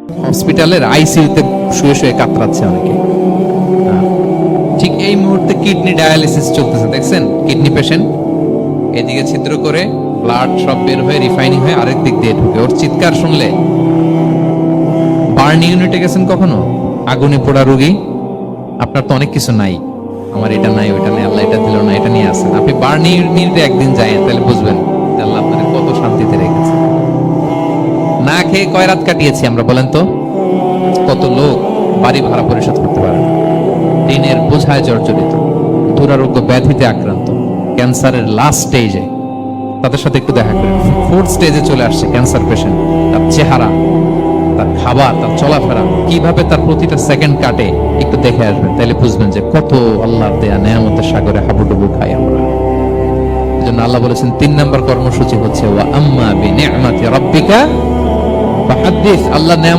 হসপিটালের আইসিইউতে শুয়ে শুয়ে কাতরাচ্ছে অনেকে। ঠিক এই মুহূর্তে কিডনি ডায়ালিসিস চলতেছে, দেখছেন? কিডনি পেশেন্ট এদিকে ছিদ্র করে ব্লাড সব বের হয়ে রিফাইনিং হয়ে আরেক দিক দিয়ে ঢুকে। ওর চিৎকার শুনলে, বার্ন ইউনিটে গেছেন কখনো? আগুনে পোড়া রোগী, আপনার তো অনেক কিছু নাই, আমার এটা নাই ওইটা নাই, আল্লাহ এটা দিল না, এটা নিয়ে আসেন। আপনি বার্ন ইউনিটে একদিন যায়েন, তাহলে বুঝবেন যে আল্লাহ আপনাদের কত শান্তিতে রেখেছে। না খেয়ে কয় রাত কাটিয়েছি আমরা, বলেন তো? কত লোক বাড়ি ভাড়া পরিশোধ করতে পারে না, ঋণের বোঝায় জর্জরিত, দুরারোগ্য ব্যাধিতে আক্রান্ত, ক্যান্সারের লাস্ট স্টেজে। তাদের সাথে একটু দেখা করেন, ফোর্থ স্টেজে চলে আসছে ক্যান্সার পেশেন্ট। তার চেহারা, তার খাবার, তার চলাফেরা, কিভাবে তার প্রতিটা সেকেন্ড কাটে, একটু দেখে আসবেন, তাহলে বুঝবেন যে কত আল্লাহর দেয়া নেয়ামতের সাগরে হাবুডুবু খাই আমরা। এজন্য আল্লাহ বলেছেন 3 নম্বর কর্মসূচি হচ্ছে ওয়া আম্মা বিনিআমাতি রাব্বিকা ফাহাদ্দিস। আল্লাহ